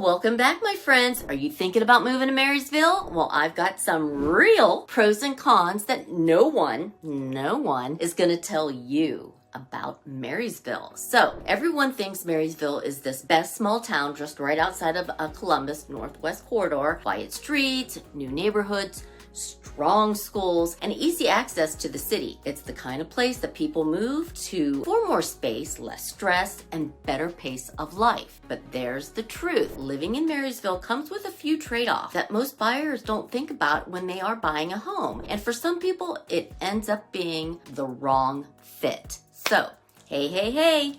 Well, welcome back, my friends. Are you thinking about moving to Marysville? Well, I've got some real pros and cons that no one is going to tell you about Marysville. So everyone thinks Marysville is this best small town just right outside of Columbus Northwest corridor. Quiet streets, new neighborhoods, strong schools, and easy access to the city. It's the kind of place that people move to for more space, less stress, and better pace of life. But there's the truth. Living in Marysville comes with a few trade-offs that most buyers don't think about when they are buying a home. And for some people, it ends up being the wrong fit. So, hey.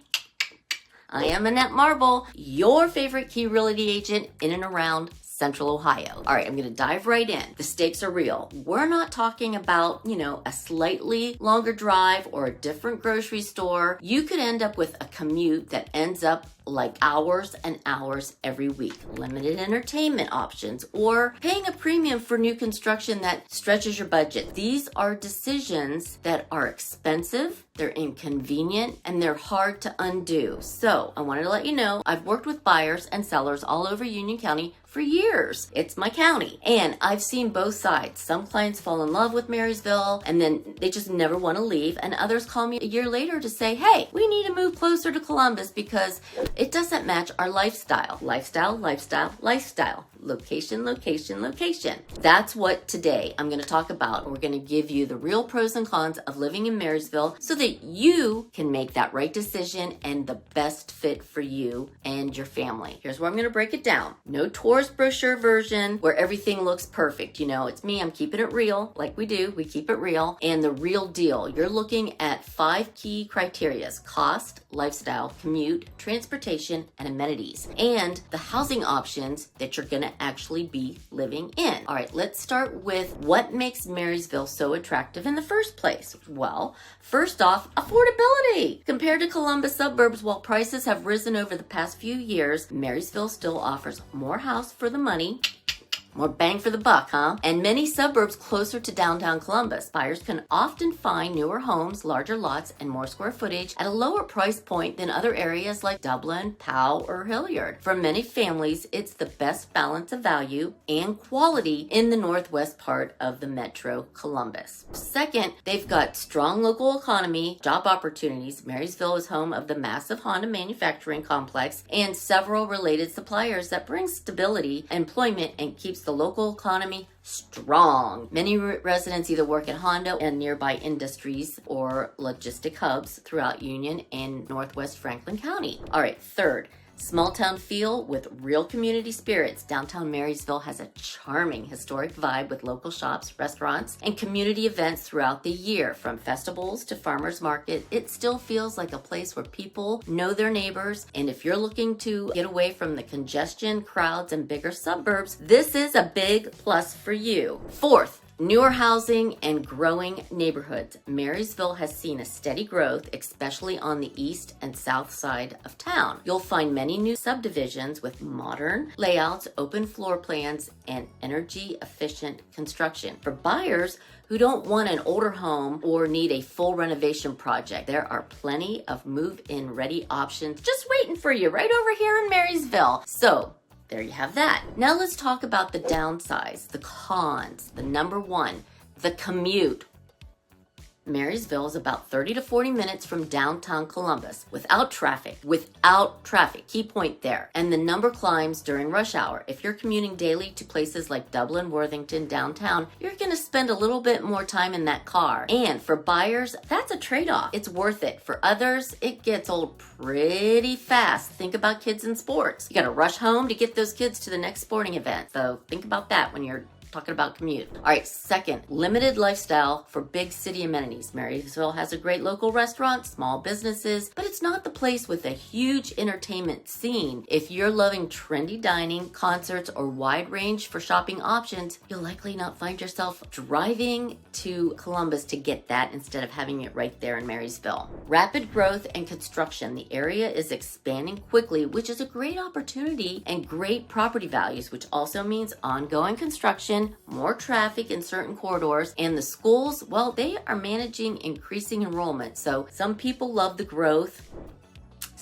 I am Annette Marble, your favorite key realty agent in and around Central Ohio. All right, I'm gonna dive right in. The stakes are real. We're not talking about, a slightly longer drive or a different grocery store. You could end up with a commute that ends up like hours and hours every week, limited entertainment options, or paying a premium for new construction that stretches your budget. These are decisions that are expensive, they're inconvenient, and they're hard to undo. So I wanted to let you know, I've worked with buyers and sellers all over Union County for years. It's my county. And I've seen both sides. Some clients fall in love with Marysville and then they just never want to leave. And others call me a year later to say, hey, we need to move closer to Columbus because it doesn't match our lifestyle. Lifestyle. Location. That's what today I'm going to talk about. We're going to give you the real pros and cons of living in Marysville so that you can make that right decision and the best fit for you and your family. Here's where I'm going to break it down. No tourist brochure version where everything looks perfect. It's me. I'm keeping it real like we do. We keep it real. And the real deal. You're looking at 5 key criteria: cost, lifestyle, commute, transportation, and amenities, and the housing options that you're going to actually be living in. All right, let's start with what makes Marysville so attractive in the first place. Well, first off, affordability. Compared to Columbus suburbs, while prices have risen over the past few years, Marysville still offers more house for the money. More bang for the buck, huh? And many suburbs closer to downtown Columbus. Buyers can often find newer homes, larger lots, and more square footage at a lower price point than other areas like Dublin, Powell, or Hilliard. For many families, it's the best balance of value and quality in the northwest part of the metro Columbus. Second, they've got strong local economy, job opportunities. Marysville is home of the massive Honda manufacturing complex and several related suppliers that bring stability, employment, and keeps the local economy strong. Many residents either work at Honda and nearby industries or logistic hubs throughout Union and Northwest Franklin County. All right, third, small town feel with real community spirits. Downtown Marysville has a charming historic vibe with local shops, restaurants, and community events throughout the year. From festivals to farmers market, it still feels like a place where people know their neighbors. And if you're looking to get away from the congestion, crowds, and bigger suburbs, this is a big plus for you. Fourth, newer housing and growing neighborhoods. Marysville has seen a steady growth, especially on the east and south side of town. You'll find many new subdivisions with modern layouts, open floor plans, and energy-efficient construction. For buyers who don't want an older home or need a full renovation project, there are plenty of move-in ready options just waiting for you right over here in Marysville. So, there you have that. Now let's talk about the downsides, the cons. The number one, the commute. Marysville is about 30 to 40 minutes from downtown Columbus without traffic. Key point there. And the number climbs during rush hour. If you're commuting daily to places like Dublin, Worthington, downtown, you're going to spend a little bit more time in that car. And for buyers, that's a trade-off. It's worth it. For others, it gets old pretty fast. Think about kids in sports. You got to rush home to get those kids to the next sporting event. So think about that when you're talking about commute. All right, second, limited lifestyle for big city amenities. Marysville has a great local restaurant, small businesses, but it's not the place with a huge entertainment scene. If you're loving trendy dining, concerts, or wide range for shopping options, you'll likely not find yourself driving to Columbus to get that instead of having it right there in Marysville. Rapid growth and construction. The area is expanding quickly, which is a great opportunity and great property values, which also means ongoing construction, more traffic in certain corridors, and the schools, well, they are managing increasing enrollment. So some people love the growth.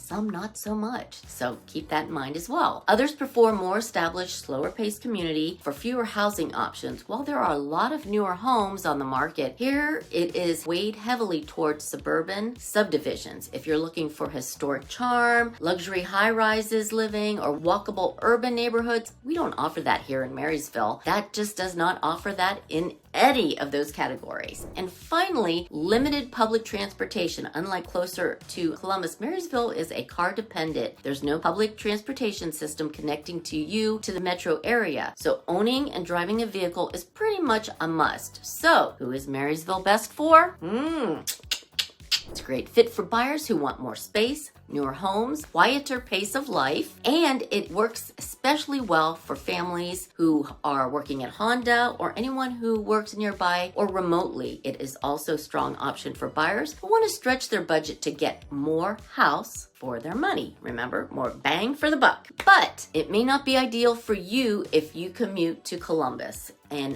some not so much. So keep that in mind as well. Others prefer more established, slower paced community for fewer housing options. While there are a lot of newer homes on the market, here it is weighed heavily towards suburban subdivisions. If you're looking for historic charm, luxury high-rises living, or walkable urban neighborhoods, we don't offer that here in Marysville. That just does not offer that in any of those categories. And finally, limited public transportation. Unlike closer to Columbus, Marysville is a car dependent. There's no public transportation system connecting to you to the metro area. So owning and driving a vehicle is pretty much a must. So who is Marysville best for? It's a great fit for buyers who want more space, newer homes, quieter pace of life, and it works especially well for families who are working at Honda or anyone who works nearby or remotely. It is also a strong option for buyers who want to stretch their budget to get more house for their money. Remember, more bang for the buck. But it may not be ideal for you if you commute to Columbus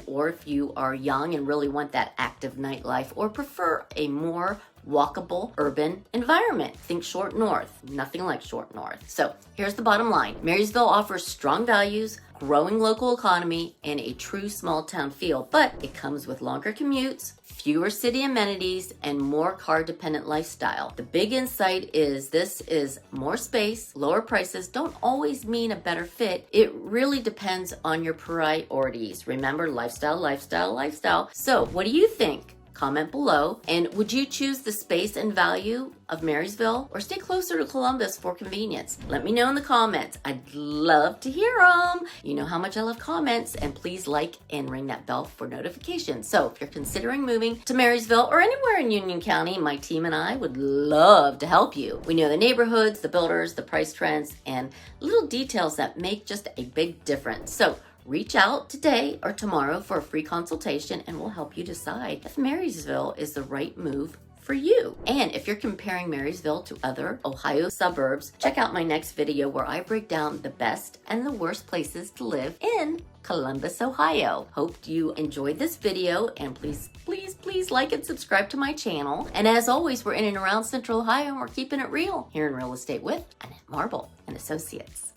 or if you are young and really want that active nightlife or prefer a more walkable urban environment. Think Short North, nothing like Short North. So here's the bottom line. Marysville offers strong values, growing local economy, and a true small town feel, but it comes with longer commutes, fewer city amenities, and more car dependent lifestyle. The big insight is this is more space, lower prices don't always mean a better fit. It really depends on your priorities. Remember, lifestyle, lifestyle, lifestyle. So what do you think? Comment below. And would you choose the space and value of Marysville or stay closer to Columbus for convenience? Let me know in the comments. I'd love to hear them. You know how much I love comments, and please like and ring that bell for notifications. So if you're considering moving to Marysville or anywhere in Union County, my team and I would love to help you. We know the neighborhoods, the builders, the price trends, and little details that make just a big difference. So reach out today or tomorrow for a free consultation and we'll help you decide if Marysville is the right move for you. And if you're comparing Marysville to other Ohio suburbs, check out my next video where I break down the best and the worst places to live in Columbus, Ohio. Hope you enjoyed this video, and please like and subscribe to my channel. And as always, we're in and around Central Ohio and we're keeping it real here in real estate with Annette Marble and Associates.